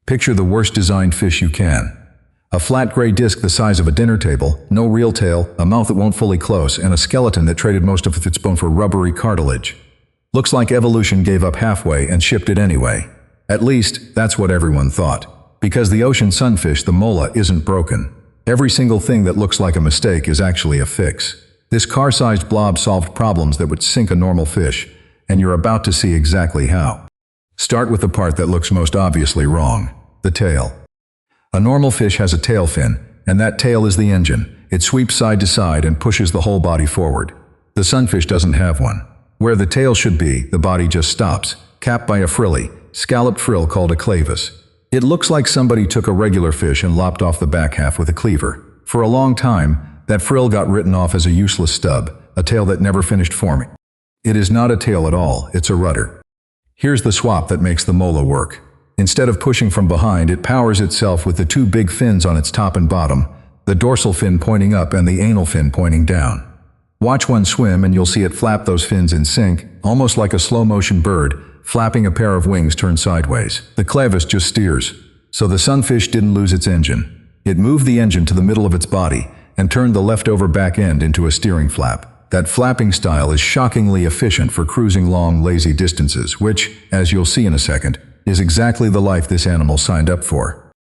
Picture the worst designed fish you can. A flat gray disc the size of a dinner table, no real tail, a mouth that won't fully close, and a skeleton that traded most of its bone for rubbery cartilage. Looks like evolution gave up halfway and shipped it anyway. At least, that's what everyone thought. Because the ocean sunfish, the mola, isn't broken. Every single thing that looks like a mistake is actually a fix. This car-sized blob solved problems that would sink a normal fish, and you're about to see exactly how. Start with the part that looks most obviously wrong, the tail. A normal fish has a tail fin, and that tail is the engine. It sweeps side to side and pushes the whole body forward. The sunfish doesn't have one. Where the tail should be, the body just stops, capped by a frilly, scalloped frill called a clavus. It looks like somebody took a regular fish and lopped off the back half with a cleaver. For a long time, that frill got written off as a useless stub, a tail that never finished forming. It is not a tail at all, it's a rudder. Here's the swap that makes the mola work. Instead of pushing from behind, it powers itself with the two big fins on its top and bottom, the dorsal fin pointing up and the anal fin pointing down. Watch one swim and you'll see it flap those fins in sync, almost like a slow-motion bird, flapping a pair of wings turned sideways. The clavus just steers. So the sunfish didn't lose its engine. It moved the engine to the middle of its body and turned the leftover back end into a steering flap. That flapping style is shockingly efficient for cruising long, lazy distances, which, as you'll see in a second, is exactly the life this animal signed up for.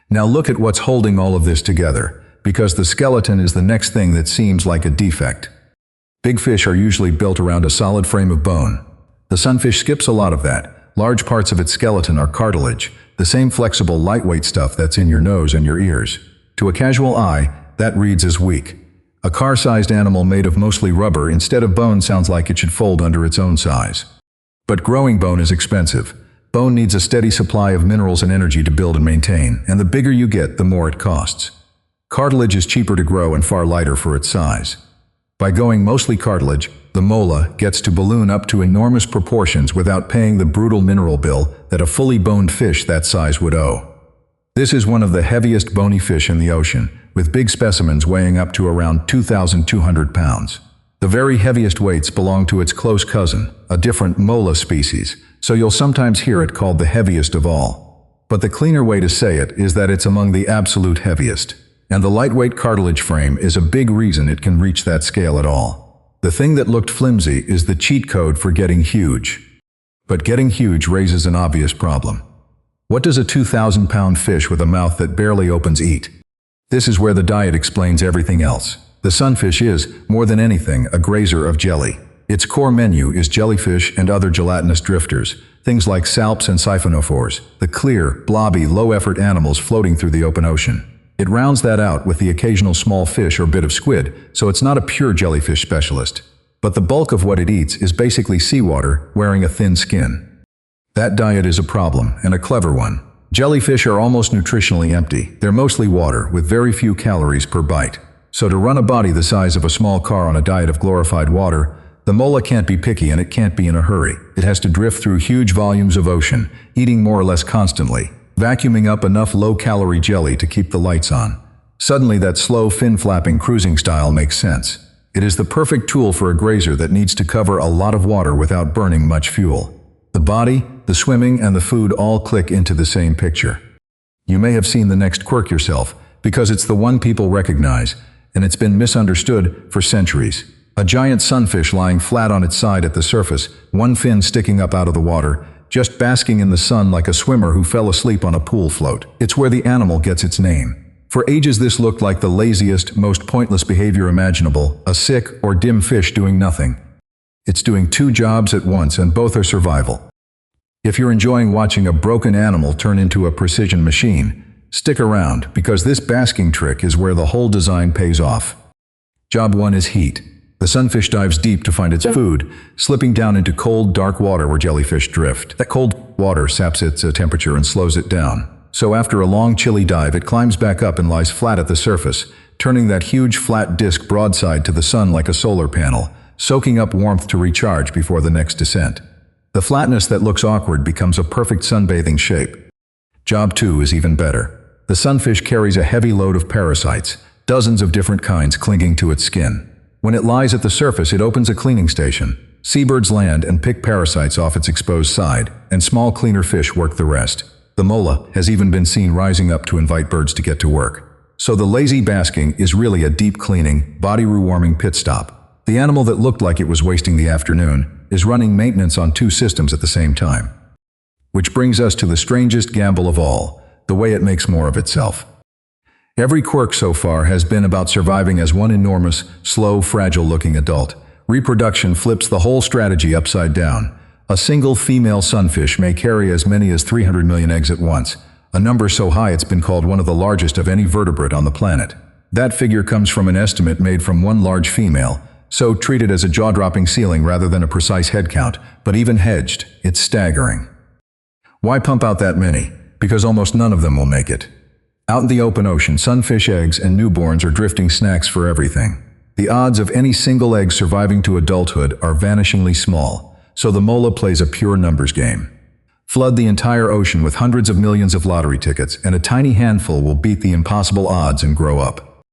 Now look at what's holding all of this together, because the skeleton is the next thing that seems like a defect. Big fish are usually built around a solid frame of bone. The sunfish skips a lot of that. Large parts of its skeleton are cartilage, the same flexible, lightweight stuff that's in your nose and your ears. To a casual eye, that reads as weak. A car-sized animal made of mostly rubber instead of bone sounds like it should fold under its own size. But growing bone is expensive. Bone needs a steady supply of minerals and energy to build and maintain, and the bigger you get, the more it costs. Cartilage is cheaper to grow and far lighter for its size. By going mostly cartilage, the mola gets to balloon up to enormous proportions without paying the brutal mineral bill that a fully boned fish that size would owe. This is one of the heaviest bony fish in the ocean, with big specimens weighing up to around 2,200 pounds. The very heaviest weights belong to its close cousin, a different mola species, so you'll sometimes hear it called the heaviest of all. But the cleaner way to say it is that it's among the absolute heaviest. And the lightweight cartilage frame is a big reason it can reach that scale at all. The thing that looked flimsy is the cheat code for getting huge. But getting huge raises an obvious problem. What does a 2,000-pound fish with a mouth that barely opens eat? This is where the diet explains everything else. The sunfish is, more than anything, a grazer of jelly. Its core menu is jellyfish and other gelatinous drifters, things like salps and siphonophores, the clear, blobby, low-effort animals floating through the open ocean. It rounds that out with the occasional small fish or bit of squid, so it's not a pure jellyfish specialist. But the bulk of what it eats is basically seawater wearing a thin skin. That diet is a problem, and a clever one. Jellyfish are almost nutritionally empty. They're mostly water, with very few calories per bite. So to run a body the size of a small car on a diet of glorified water, the mola can't be picky and it can't be in a hurry. It has to drift through huge volumes of ocean, eating more or less constantly, vacuuming up enough low-calorie jelly to keep the lights on. Suddenly that slow fin-flapping cruising style makes sense. It is the perfect tool for a grazer that needs to cover a lot of water without burning much fuel. The body, the swimming, and the food all click into the same picture. You may have seen the next quirk yourself, because it's the one people recognize, and it's been misunderstood for centuries. A giant sunfish lying flat on its side at the surface, one fin sticking up out of the water, just basking in the sun like a swimmer who fell asleep on a pool float. It's where the animal gets its name. For ages this looked like the laziest, most pointless behavior imaginable, a sick or dim fish doing nothing. It's doing two jobs at once and both are survival. If you're enjoying watching a broken animal turn into a precision machine, stick around because this basking trick is where the whole design pays off. Job 1 is heat. The sunfish dives deep to find its food, slipping down into cold, dark water where jellyfish drift. That cold water saps its temperature and slows it down. So after a long, chilly dive, it climbs back up and lies flat at the surface, turning that huge, flat disc broadside to the sun like a solar panel, soaking up warmth to recharge before the next descent. The flatness that looks awkward becomes a perfect sunbathing shape. Job 2 is even better. The sunfish carries a heavy load of parasites, dozens of different kinds clinging to its skin. When it lies at the surface, it opens a cleaning station. Seabirds land and pick parasites off its exposed side, and small cleaner fish work the rest. The mola has even been seen rising up to invite birds to get to work. So the lazy basking is really a deep cleaning, body-rewarming pit stop. The animal that looked like it was wasting the afternoon is running maintenance on two systems at the same time. Which brings us to the strangest gamble of all, the way it makes more of itself. Every quirk so far has been about surviving as one enormous, slow, fragile-looking adult. Reproduction flips the whole strategy upside down. A single female sunfish may carry as many as 300 million eggs at once, a number so high it's been called one of the largest of any vertebrate on the planet. That figure comes from an estimate made from one large female, so treat it as a jaw-dropping ceiling rather than a precise head count, but even hedged, it's staggering. Why pump out that many? Because almost none of them will make it. Out in the open ocean, sunfish eggs and newborns are drifting snacks for everything. The odds of any single egg surviving to adulthood are vanishingly small, so the mola plays a pure numbers game. Flood the entire ocean with hundreds of millions of lottery tickets, and a tiny handful will beat the impossible odds and grow up.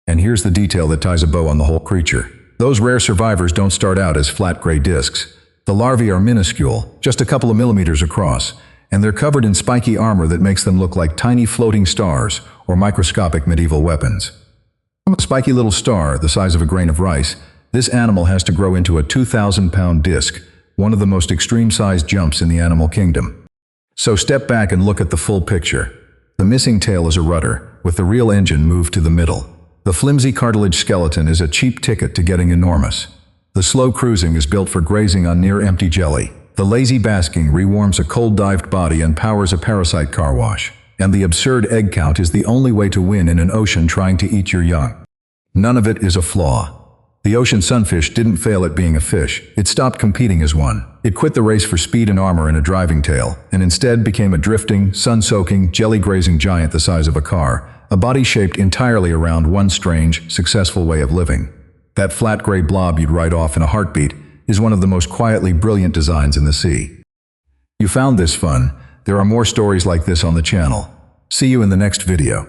And here's the detail that ties a bow on the whole creature. Those rare survivors don't start out as flat gray discs. The larvae are minuscule, just a couple of millimeters across, and they're covered in spiky armor that makes them look like tiny floating stars or microscopic medieval weapons. From a spiky little star the size of a grain of rice, this animal has to grow into a 2,000-pound disc, one of the most extreme-sized jumps in the animal kingdom. So step back and look at the full picture. The missing tail is a rudder, with the real engine moved to the middle. The flimsy cartilage skeleton is a cheap ticket to getting enormous. The slow cruising is built for grazing on near-empty jelly. The lazy basking rewarms a cold-dived body and powers a parasite car wash. And the absurd egg count is the only way to win in an ocean trying to eat your young. None of it is a flaw. The ocean sunfish didn't fail at being a fish. It stopped competing as one. It quit the race for speed and armor and a driving tail, and instead became a drifting, sun-soaking, jelly-grazing giant the size of a car, a body shaped entirely around one strange, successful way of living. That flat gray blob you'd write off in a heartbeat is one of the most quietly brilliant designs in the sea. You found this fun? There are more stories like this on the channel. See you in the next video.